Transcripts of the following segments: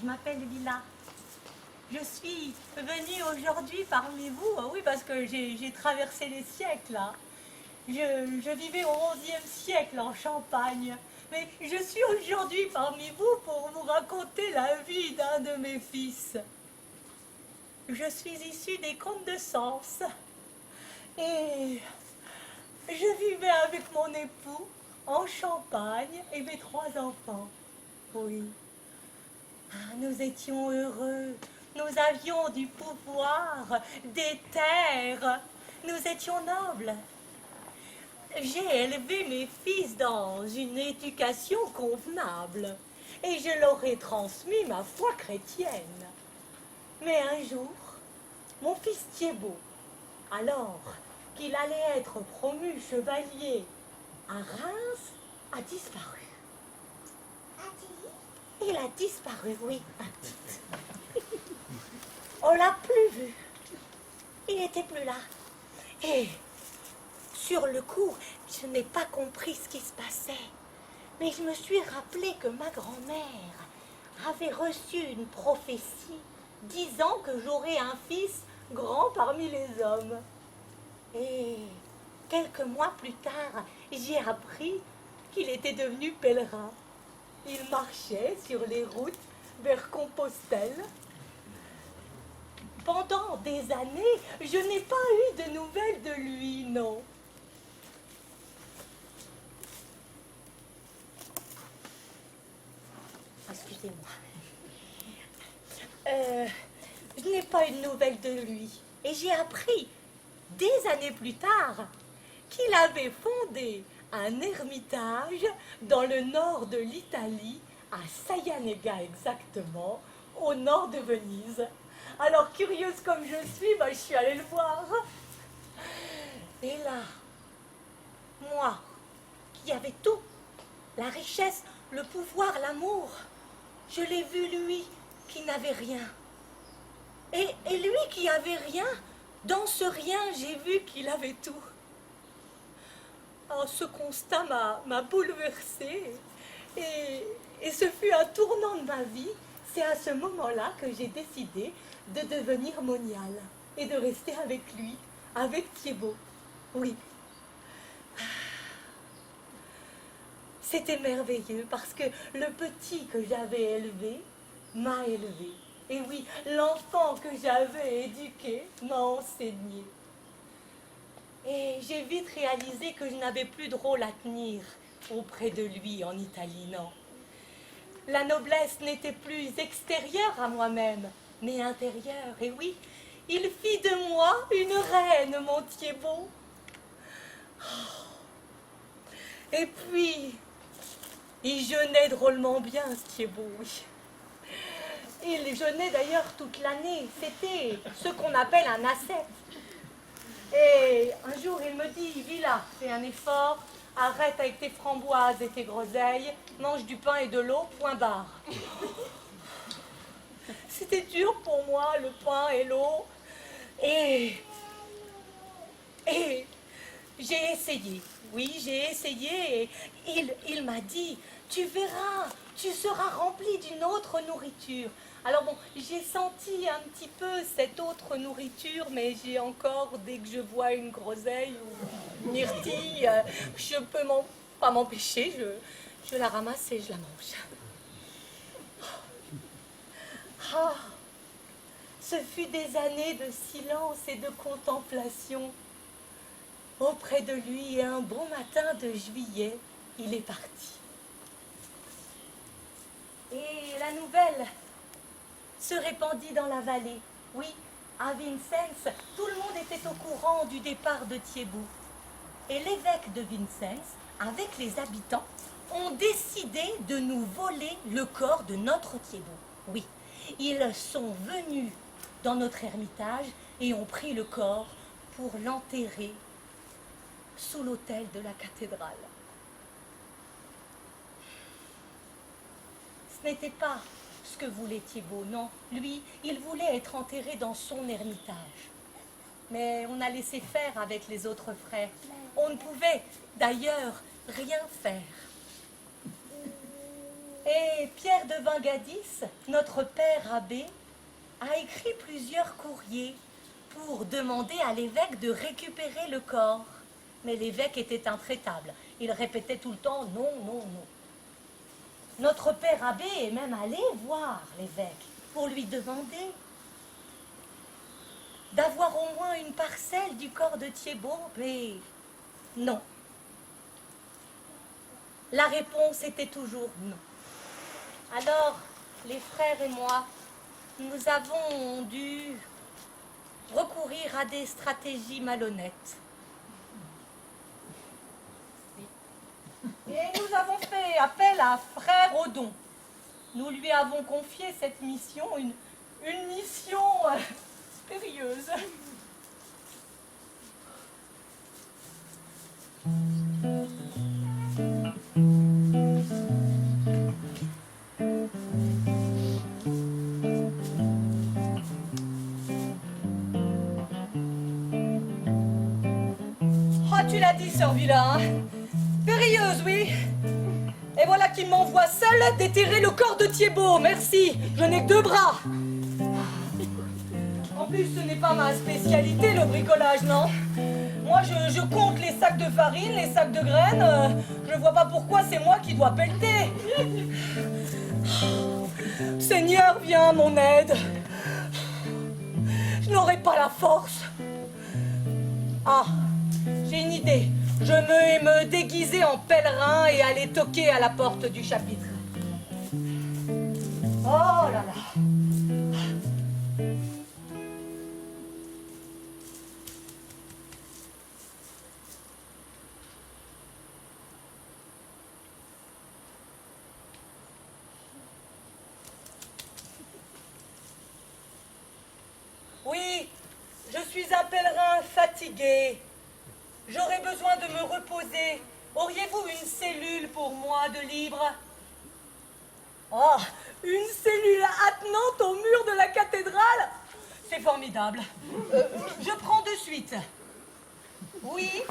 Je m'appelle Lila. Je suis venue aujourd'hui parmi vous, oui, parce que j'ai traversé les siècles, là. Je vivais au XIe siècle en Champagne. Mais je suis aujourd'hui parmi vous pour vous raconter la vie d'un de mes fils. Je suis issue des contes de Sens. Et je vivais avec mon époux en Champagne et mes 3 enfants. Oui. Ah, nous étions heureux. Nous avions du pouvoir, des terres. Nous étions nobles. J'ai élevé mes fils dans une éducation convenable et je leur ai transmis ma foi chrétienne. Mais un jour, mon fils Thiébaut, alors qu'il allait être promu chevalier à Reims, a disparu. Il a disparu, oui, ma petite. On l'a plus vu. Il n'était plus là. Et sur le coup, je n'ai pas compris ce qui se passait. Mais je me suis rappelé que ma grand-mère avait reçu une prophétie disant que j'aurais un fils grand parmi les hommes. Et quelques mois plus tard, j'ai appris qu'il était devenu pèlerin. Il marchait sur les routes vers Compostelle. Pendant des années, je n'ai pas eu de nouvelles de lui, non. Excusez-moi. Je n'ai pas eu de nouvelles de lui. Et j'ai appris, des années plus tard, qu'il avait fondé un ermitage dans le nord de l'Italie, à Saianega exactement, au nord de Venise. Alors, curieuse comme je suis, je suis allée le voir. Et là, moi, qui avais tout, la richesse, le pouvoir, l'amour, je l'ai vu, lui, qui n'avait rien. Et lui qui avait rien, dans ce rien, j'ai vu qu'il avait tout. Oh, ce constat m'a bouleversée. Et ce fut un tournant de ma vie. C'est à ce moment-là que j'ai décidé de devenir moniale et de rester avec lui, avec Thiébaut. Oui. C'était merveilleux parce que le petit que j'avais élevé m'a élevé. Et oui, l'enfant que j'avais éduqué m'a enseigné. Et j'ai vite réalisé que je n'avais plus de rôle à tenir auprès de lui en Italie, non. La noblesse n'était plus extérieure à moi-même, mais intérieure. Et oui, il fit de moi une reine, mon Thiébaut. Et puis, il jeûnait drôlement bien, ce Thiébaut, oui. Il jeûnait d'ailleurs toute l'année. C'était ce qu'on appelle un ascète. Et un jour, il me dit, Lila, fais un effort, arrête avec tes framboises et tes groseilles, mange du pain et de l'eau, point barre. C'était dur pour moi, le pain et l'eau. Et j'ai essayé. Oui, j'ai essayé et il m'a dit, tu verras, tu seras rempli d'une autre nourriture. Alors bon, j'ai senti un petit peu cette autre nourriture, mais j'ai encore, dès que je vois une groseille ou une myrtille, je peux pas m'empêcher, je la ramasse et je la mange. Ah, ce fut des années de silence et de contemplation auprès de lui et un bon matin de juillet, il est parti. Et la nouvelle se répandit dans la vallée. Oui, à Vincennes, tout le monde était au courant du départ de Thiébaut. Et l'évêque de Vincennes, avec les habitants, ont décidé de nous voler le corps de notre Thiébaut. Oui, ils sont venus dans notre ermitage et ont pris le corps pour l'enterrer sous l'autel de la cathédrale. Ce n'était pas ce que voulait Thiébaut, non. Lui, il voulait être enterré dans son ermitage. Mais on a laissé faire avec les autres frères. On ne pouvait d'ailleurs rien faire. Et Pierre de Vingadis, notre père abbé, a écrit plusieurs courriers pour demander à l'évêque de récupérer le corps. Mais l'évêque était intraitable. Il répétait tout le temps « non, non, non ». Notre père abbé est même allé voir l'évêque pour lui demander d'avoir au moins une parcelle du corps de Thiébaut, mais non. La réponse était toujours non. Alors, les frères et moi, nous avons dû recourir à des stratégies malhonnêtes. Et nous avons fait appel à Frère Odon. Nous lui avons confié cette mission, une mission périlleuse. Ah, tu l'as dit, sœur Villa, hein? Périlleuse, oui. Et voilà qu'il m'envoie seule déterrer le corps de Thiébaut. Merci, je n'ai que 2 bras. En plus, ce n'est pas ma spécialité, le bricolage, non? Moi, je compte les sacs de farine, les sacs de graines. Je ne vois pas pourquoi c'est moi qui dois pelleter. Seigneur, viens à mon aide. Je n'aurai pas la force. Ah, j'ai une idée. Je vais me déguiser en pèlerin et aller toquer à la porte du chapitre. Oh là là. Oui, je suis un pèlerin fatigué. J'aurais besoin de me reposer. Auriez-vous une cellule pour moi de libre? Oh, une cellule attenante au mur de la cathédrale? C'est formidable. Je prends de suite. Oui,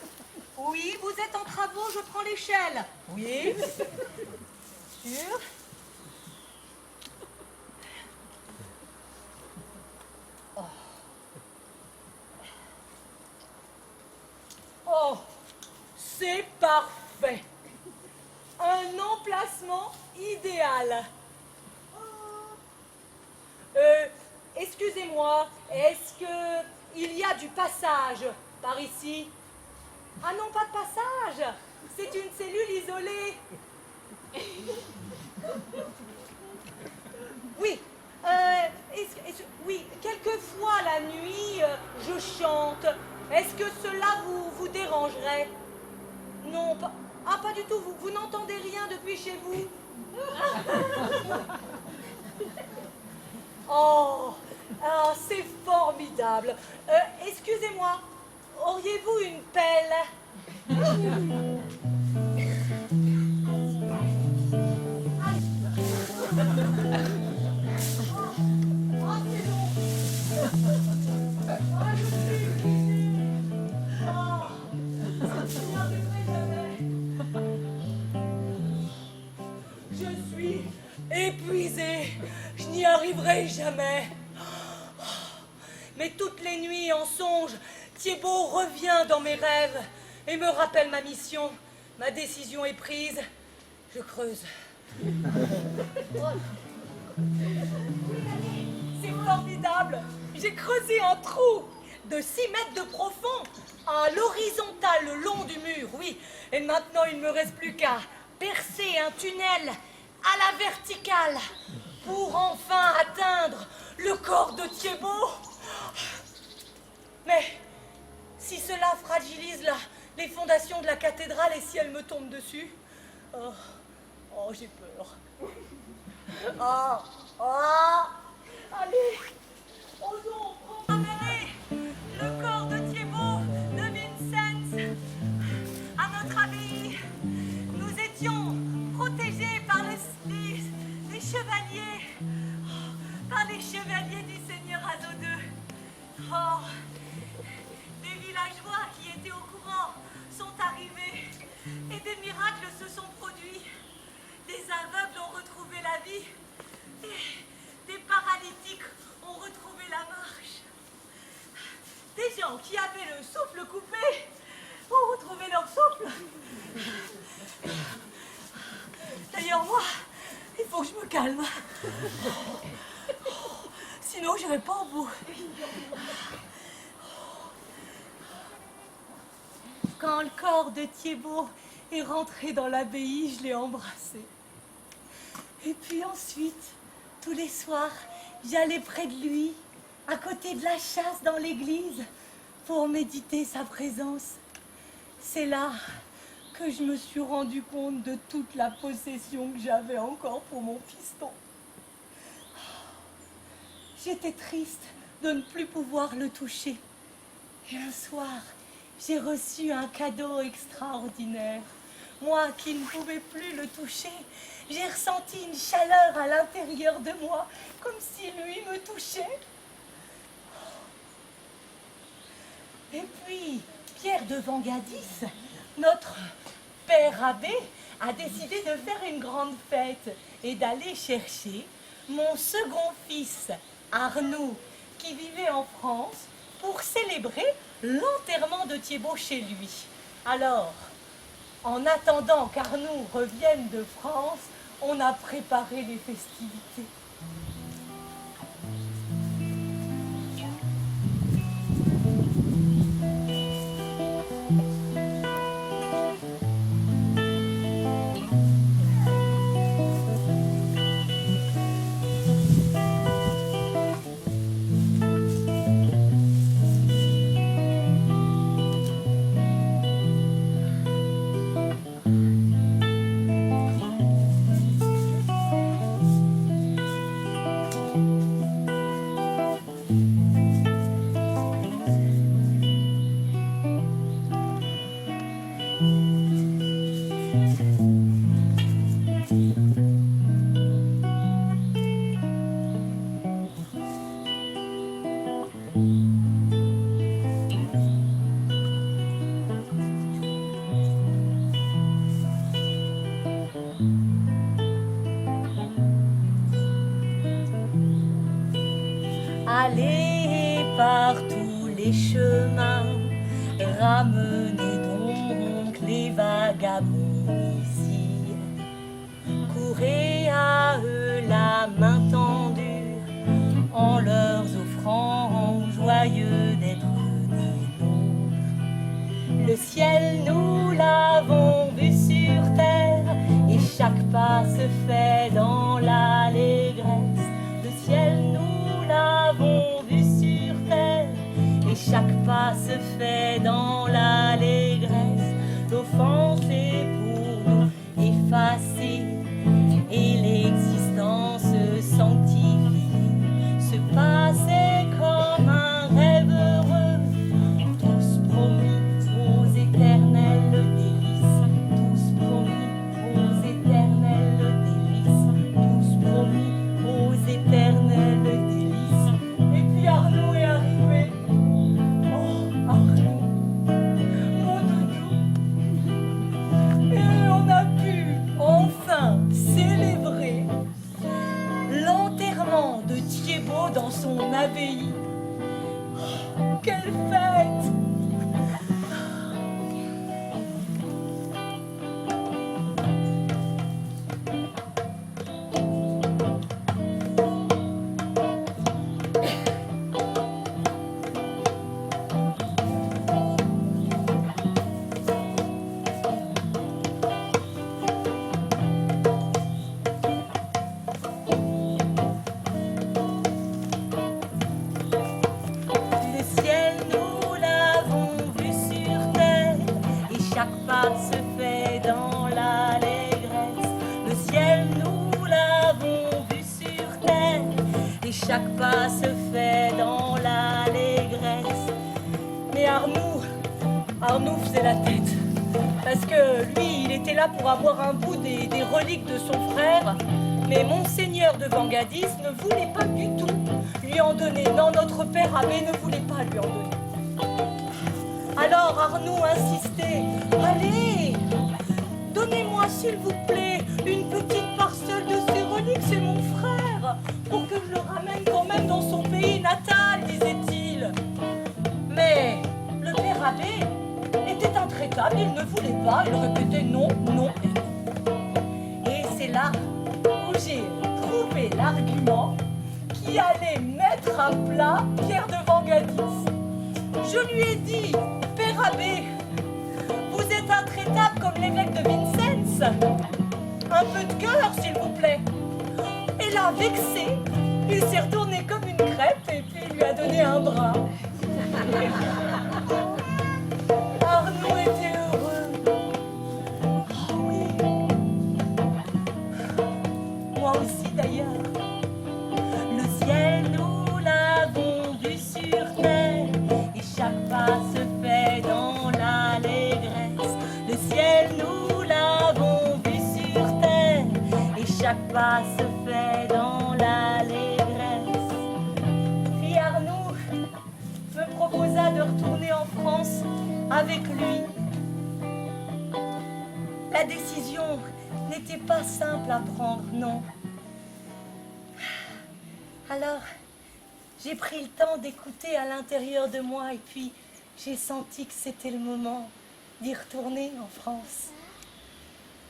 oui, vous êtes en travaux, je prends l'échelle. Oui. Sûr. Oh, c'est parfait. Un emplacement idéal. Excusez-moi, est-ce qu'il y a du passage par ici? Ah non, pas de passage. C'est une cellule isolée. Oui, oui, quelquefois la nuit, je chante. Est-ce que cela vous dérangerait? Non, pas, ah, pas du tout, vous n'entendez rien depuis chez vous? Oh, ah, c'est formidable. Excusez-moi, auriez-vous une pelle? Je suis épuisée, je n'y arriverai jamais. Mais toutes les nuits en songe, Thiébaut revient dans mes rêves et me rappelle ma mission. Ma décision est prise, je creuse. C'est formidable. J'ai creusé un trou de 6 mètres de profond à l'horizontale le long du mur, oui. Et maintenant, il ne me reste plus qu'à percer un tunnel à la verticale pour enfin atteindre le corps de Thiébaut. Mais si cela fragilise les fondations de la cathédrale et si elle me tombe dessus, oh, j'ai peur. Allez, osons ramener le corps de Thiébaut, de Vincennes, à notre abbaye. Nous étions protégés par les chevaliers, du Seigneur Azo II. Oh, des villageois qui étaient au courant sont arrivés et des miracles se sont produits. Des aveugles ont retrouvé la vie. Des paralytiques ont retrouvé la marche. Des gens qui avaient le souffle coupé ont retrouvé leur souffle. D'ailleurs, moi, il faut que je me calme. Sinon, je n'irai pas au bout. Quand le corps de Thiébaut est rentré dans l'abbaye, je l'ai embrassé. Et puis ensuite, tous les soirs, j'allais près de lui, à côté de la chasse dans l'église, pour méditer sa présence. C'est là que je me suis rendu compte de toute la possession que j'avais encore pour mon fiston. J'étais triste de ne plus pouvoir le toucher. Et un soir, j'ai reçu un cadeau extraordinaire. Moi qui ne pouvais plus le toucher, j'ai ressenti une chaleur à l'intérieur de moi, comme si lui me touchait. Et puis, Pierre de Vangadis, notre père abbé, a décidé de faire une grande fête et d'aller chercher mon second fils, Arnoux, qui vivait en France, pour célébrer l'enterrement de Thiébaut chez lui. Alors, en attendant qu'Arnoux revienne de France, on a préparé les festivités. Allez par tous les chemins, ramenez donc les vagabonds ici. Courez à eux la main tendue, en leur offrant joyeux d'être des nôtres. Le ciel, nous l'avons vu sur terre, et chaque pas se fait dans l'allégresse. Le ciel, nous l'avons vu sur terre, et chaque pas se fait dans l'allégresse. L'offense est pour nous effacée, et l'existence sanctifiée. Se passer comme un rêve heureux, tous promis aux éternels délices, tous promis aux éternels délices, tous promis aux éternels délices. Et puis Arnoux est arrivé. Oh, Arnoux, mon doudou. Et on a pu enfin célébrer l'enterrement de Thiébaut dans son abbaye. Oh, quelle fête! Le ciel, nous l'avons vu sur terre, et chaque pas se fait dans l'allégresse. Le ciel, nous l'avons vu sur terre, et chaque pas se fait dans l'allégresse. Mais Arnoux faisait la tête, parce que lui, il était là pour avoir un bout des reliques de son frère, mais Monseigneur de Vangadis ne voulait pas du tout lui en donner. Non, notre père abbé ne voulait pas lui en donner. Alors Arnoux insistait. Allez, Donnez-moi, s'il vous plaît, une petite parcelle de ces reliques, c'est mon frère, pour que je le ramène quand même dans son pays natal, disait-il. Mais le père abbé était intraitable, il ne voulait pas, il répétait non, non et non. Et c'est là où j'ai trouvé l'argument qui allait mettre à plat Pierre de Vangadis. Je lui ai dit, père abbé, vous êtes intraitable comme l'évêque de Vincennes. Un peu de cœur, s'il vous plaît. Et là, vexé, il s'est retourné comme une crêpe et puis il lui a donné un bras. Arnaud était heureux. Oh oui. Moi aussi d'ailleurs. Le ciel, nous l'avons vu sur terre, et chaque pas se fait dans l'allégresse. Le ciel, nous l'avons vu sur terre, et chaque pas se fait dans l'allégresse. Puis Arnaud me proposa de retourner en France avec lui. La décision n'était pas simple à prendre, non. Alors, j'ai pris le temps d'écouter à l'intérieur de moi et puis j'ai senti que c'était le moment d'y retourner en France.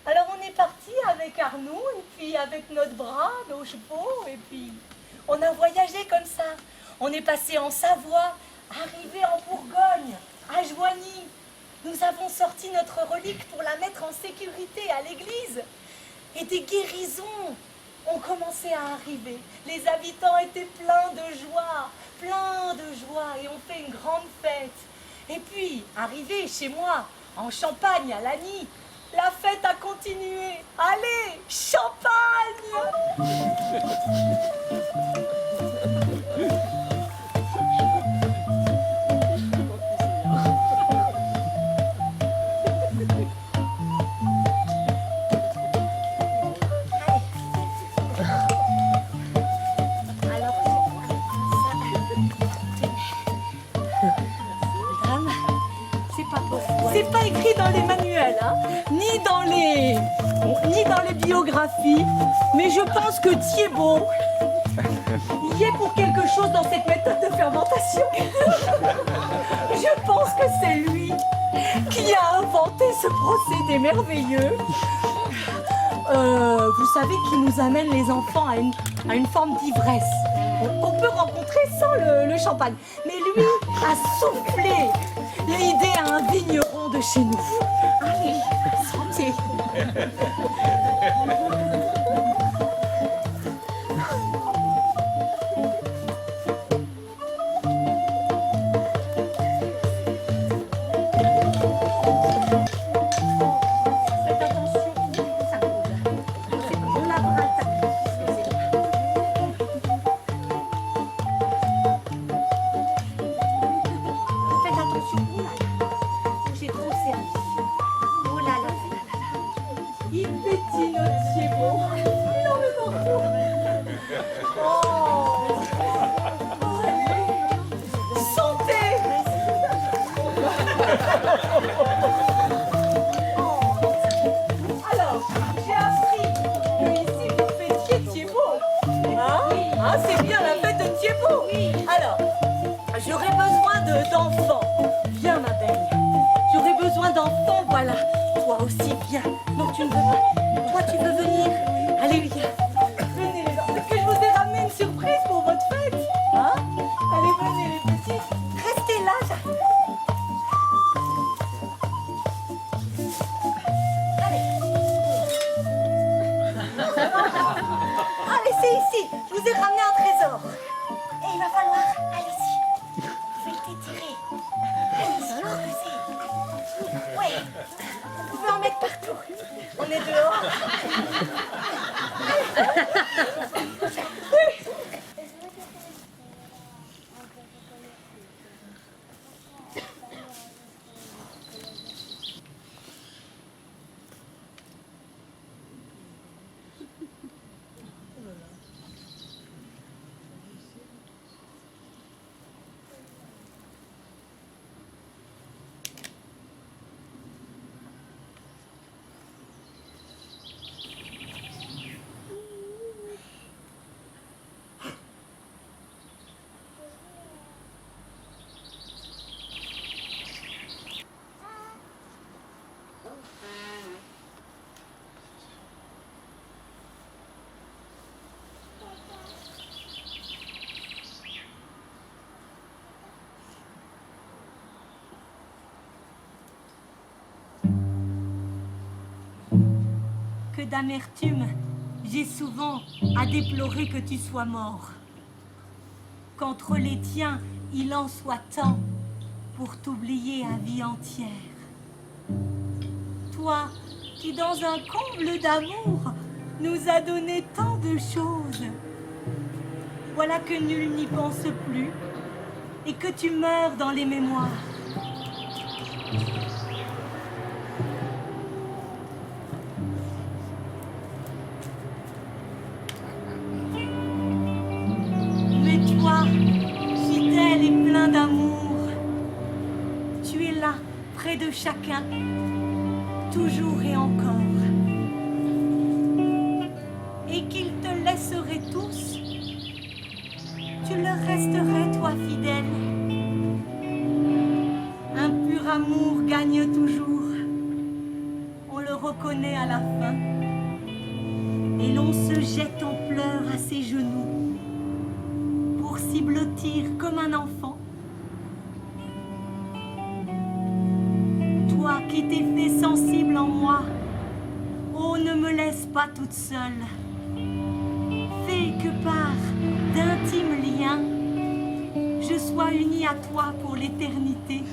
Alors on est parti avec Arnaud et puis avec notre bras, nos chevaux et puis on a voyagé comme ça. On est passé en Savoie, arrivé en Bourgogne, à Joigny. Nous avons sorti notre relique pour la mettre en sécurité à l'église. Et des guérisons ont commencé à arriver. Les habitants étaient pleins de joie, et on fait une grande fête. Et puis, arrivé chez moi, en Champagne, à Lagny, la fête a continué. Allez, Champagne! C'est pas écrit dans les manuels, hein, ni dans les biographies, mais je pense que Thiebaud y est pour quelque chose dans cette méthode de fermentation. Je pense que c'est lui qui a inventé ce procédé merveilleux. Vous savez, qui nous amène les enfants à une forme d'ivresse qu'on peut rencontrer sans le champagne. Mais lui a soufflé l'idée à un vigneron de chez nous. Allez, santé. C'est bien la fête de Thiebaud. Oui. Alors, j'aurais besoin d'enfants. Viens, ma belle. J'aurais besoin d'enfants, voilà. Toi aussi, viens. Non, tu ne veux pas. Toi, tu veux venir. Allez, viens. Venez, les enfants. Parce que je vous ai ramené une surprise pour votre fête. Hein? Allez, venez, les petits. Restez là, j'arrive. Allez, c'est ici. Je vous ai ramené un trésor. Et il va falloir... Allez-y. Vous pouvez l'étirer. Allez-y, creusez. Ouais. Vous pouvez en mettre partout. On est dehors. d'amertume, j'ai souvent à déplorer que tu sois mort. Qu'entre les tiens, il en soit tant pour t'oublier à vie entière. Toi, qui dans un comble d'amour nous a donné tant de choses, voilà que nul n'y pense plus et que tu meurs dans les mémoires. Mais toi, fidèle et plein d'amour, tu es là, près de chacun, toujours et encore. Et qu'ils te laisseraient tous, tu leur resterais, toi, fidèle. Un pur amour gagne toujours, on le reconnaît à la fin, et l'on se jette en pleurs à ses genoux pour s'y blottir comme un enfant. Toi qui t'es fait sensible en moi, oh, ne me laisse pas toute seule. Fais que par d'intimes liens, je sois unie à toi pour l'éternité.